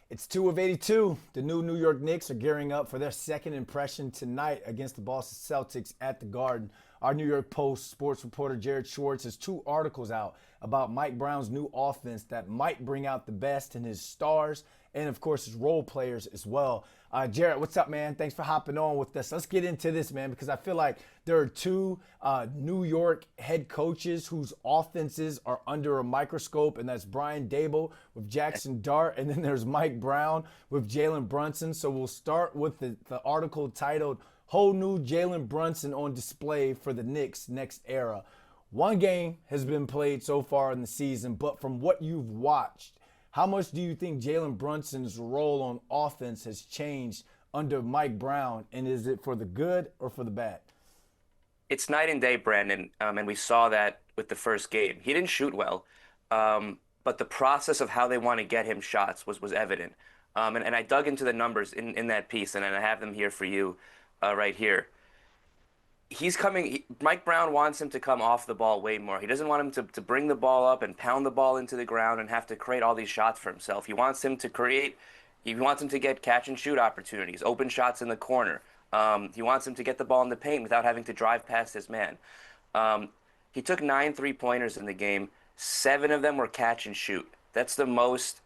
It's 2 of 82. The New York Knicks are gearing up for their second impression tonight against the Boston Celtics at the Garden. Our New York Post sports reporter Jared Schwartz has two articles out about Mike Brown's new offense that might bring out the best in his stars and, of course, his role players as well. Jared, what's up, man? Thanks for hopping on with us. Let's get into this, man, because I feel like there are two New York head coaches whose offenses are under a microscope, and that's Brian Dable with Jackson Dart, and then there's Mike Brown with Jalen Brunson. So we'll start with the article titled "Whole New Jalen Brunson on Display for the Knicks Next Era." One game has been played so far in the season, but from what you've watched, how much do you think Jalen Brunson's role on offense has changed under Mike Brown, and is it for the good or for the bad? It's night and day, Brandon, and we saw that with the first game. He didn't shoot well, but the process of how they want to get him shots was evident. And I dug into the numbers in that piece, and I have them here for you right here. Mike Brown wants him to come off the ball way more. He doesn't want him to bring the ball up and pound the ball into the ground and have to create all these shots for himself. He wants him to get catch and shoot opportunities, open shots in the corner. He wants him to get the ball in the paint without having to drive past his man. He took 9 3-pointers in the game. 7 of them were catch and shoot. That's the most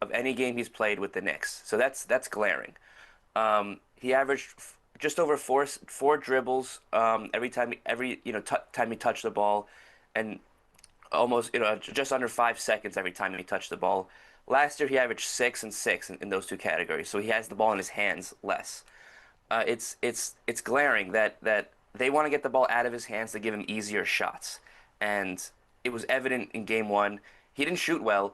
of any game he's played with the Knicks. So that's glaring. He averaged just over four dribbles every time he touched the ball, and almost just under 5 seconds every time he touched the ball. Last year he averaged 6 and 6 in those two categories. So he has the ball in his hands less. It's glaring that they want to get the ball out of his hands to give him easier shots, and it was evident in game one. He didn't shoot well,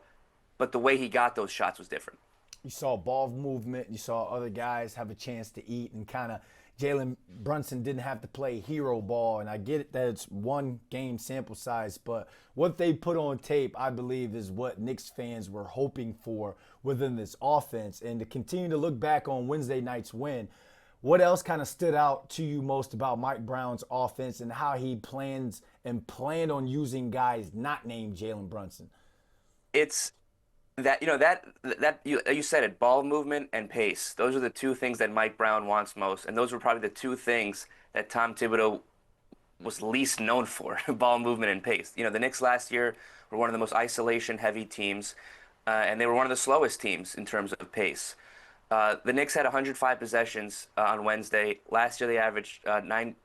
but the way he got those shots was different. You saw ball movement. You saw other guys have a chance to eat, and kind of Jalen Brunson didn't have to play hero ball. And I get it that it's one game sample size, but what they put on tape, I believe, is what Knicks fans were hoping for within this offense. And to continue to look back on Wednesday night's win, what else kind of stood out to you most about Mike Brown's offense and how he planned on using guys not named Jalen Brunson? It's that you said it, ball movement and pace. Those are the two things that Mike Brown wants most, and those were probably the two things that Tom Thibodeau was least known for: ball movement and pace. The Knicks last year were one of the most isolation-heavy teams, and they were one of the slowest teams in terms of pace. The Knicks had 105 possessions on Wednesday. Last year they averaged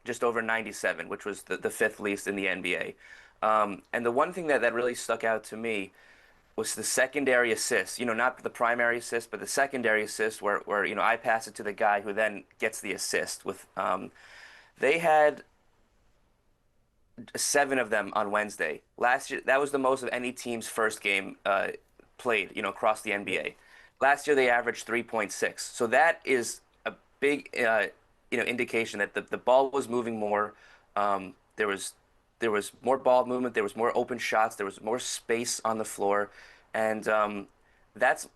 just over 97, which was the fifth least in the NBA. And the one thing that really stuck out to me was the secondary assist. Not the primary assist, but the secondary assist where I pass it to the guy who then gets the assist. They had 7 of them on Wednesday. Last year, that was the most of any team's first game played, across the NBA. Last year they averaged 3.6. So that is a big, indication that the ball was moving more. There was more ball movement. There was more open shots. There was more space on the floor, and that's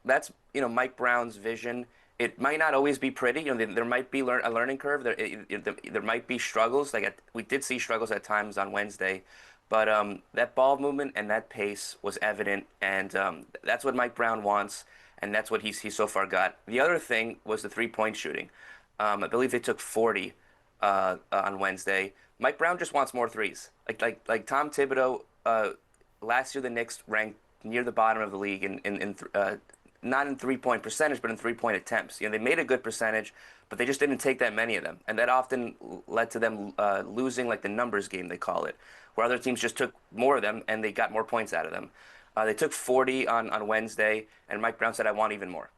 Mike Brown's vision. It might not always be pretty. There might be a learning curve. There might be struggles. We did see struggles at times on Wednesday, but that ball movement and that pace was evident, and that's what Mike Brown wants, and that's what he's so far got. The other thing was the 3-point shooting. I believe they took 40 on Wednesday. Mike Brown just wants more threes. Like Tom Thibodeau, last year the Knicks ranked near the bottom of the league not in 3-point percentage, but in 3-point attempts. They made a good percentage, but they just didn't take that many of them, and that often led to them losing, like the numbers game they call it, where other teams just took more of them and they got more points out of them. They took 40 on Wednesday, and Mike Brown said, "I want even more."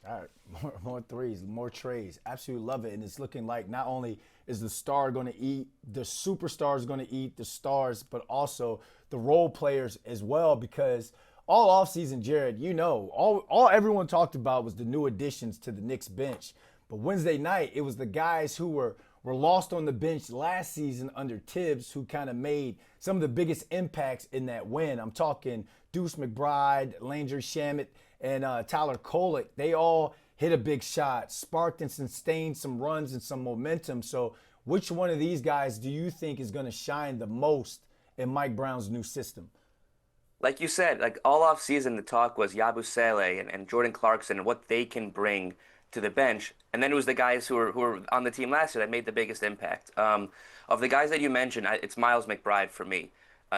All right, more threes, more trays. Absolutely love it. And it's looking like not only is the star going to eat, the superstar is going to eat the stars, but also the role players as well. Because all offseason, Jared, all everyone talked about was the new additions to the Knicks bench. But Wednesday night, it was the guys who were lost on the bench last season under Tibbs who kind of made some of the biggest impacts in that win. I'm talking Deuce McBride, Landry Shamet, and Tyler Kolek. They all hit a big shot, sparked and sustained some runs and some momentum. So which one of these guys do you think is going to shine the most in Mike Brown's new system? like you said, like all off season, the talk was Yabusele and Jordan Clarkson and what they can bring to the bench. And then it was the guys who were on the team last year that made the biggest impact. Of the guys that you mentioned, it's Miles McBride for me.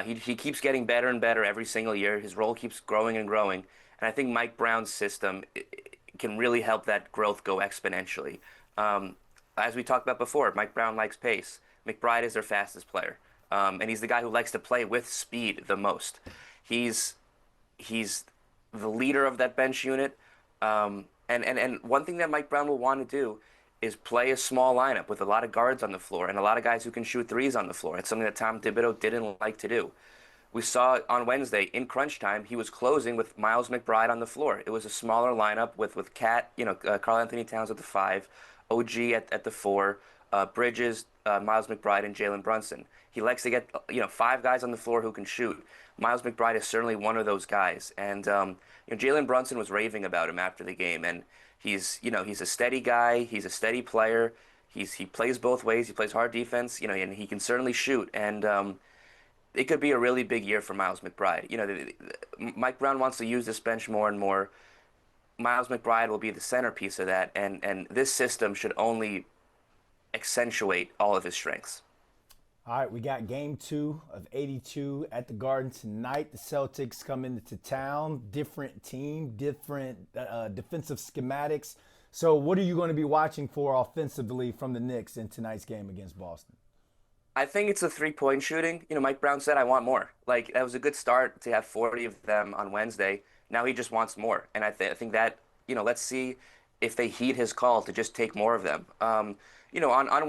He keeps getting better and better every single year. His role keeps growing and growing. And I think Mike Brown's system can really help that growth go exponentially. Um, as we talked about before, Mike Brown likes pace. McBride is their fastest player. And he's the guy who likes to play with speed the most. He's he's the leader of that bench unit. And one thing that Mike Brown will want to do is play a small lineup with a lot of guards on the floor and a lot of guys who can shoot threes on the floor. It's something that Tom Thibodeau didn't like to do. We saw on Wednesday in crunch time, he was closing with Miles McBride on the floor. It was a smaller lineup with Cat, karl-Anthony Towns at the five, OG at the four, Bridges, Miles McBride, and Jalen Brunson. He likes to get five guys on the floor who can shoot. Miles McBride is certainly one of those guys, and Jalen Brunson was raving about him after the game, and he's a steady guy, he's a steady player, he plays both ways, he plays hard defense, and he can certainly shoot, and it could be a really big year for Miles McBride. Mike Brown wants to use this bench more and more. Miles McBride will be the centerpiece of that, and this system should only accentuate all of his strengths. All right, we got game 2 of 82 at the Garden tonight. The Celtics come into town, different team, different defensive schematics. So what are you going to be watching for offensively from the Knicks in tonight's game against Boston? I think it's a three-point shooting. Mike Brown said, I want more. Like, that was a good start to have 40 of them on Wednesday. Now he just wants more. And I think that, let's see if they heed his call to just take more of them. On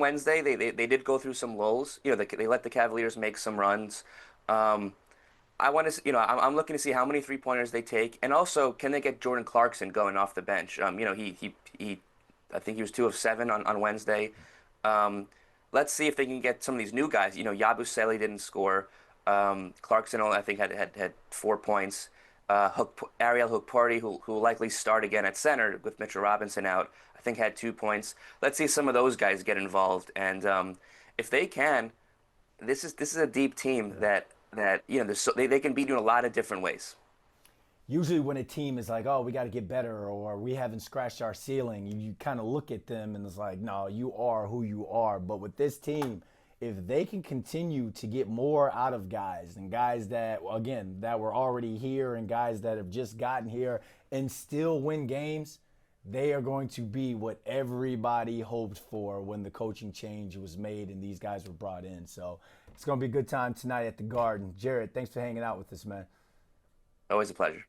Wednesday, they did go through some lulls. They let the Cavaliers make some runs. I want to, I'm looking to see how many three-pointers they take. And also, can they get Jordan Clarkson going off the bench? I think he was 2 of 7 on Wednesday. Let's see if they can get some of these new guys. Yabusele didn't score. Clarkson, I think, had 4 points. Ariel Hook-Party, who will likely start again at center with Mitchell Robinson out, I think had 2 points. Let's see some of those guys get involved. And if they can, this is a deep team that they can beat you in a lot of different ways. Usually when a team is like, oh, we got to get better or we haven't scratched our ceiling, you kind of look at them and it's like, no, you are who you are. But with this team, if they can continue to get more out of guys and guys that, again, that were already here and guys that have just gotten here and still win games, they are going to be what everybody hoped for when the coaching change was made and these guys were brought in. So it's going to be a good time tonight at the Garden. Jared, thanks for hanging out with us, man. Always a pleasure.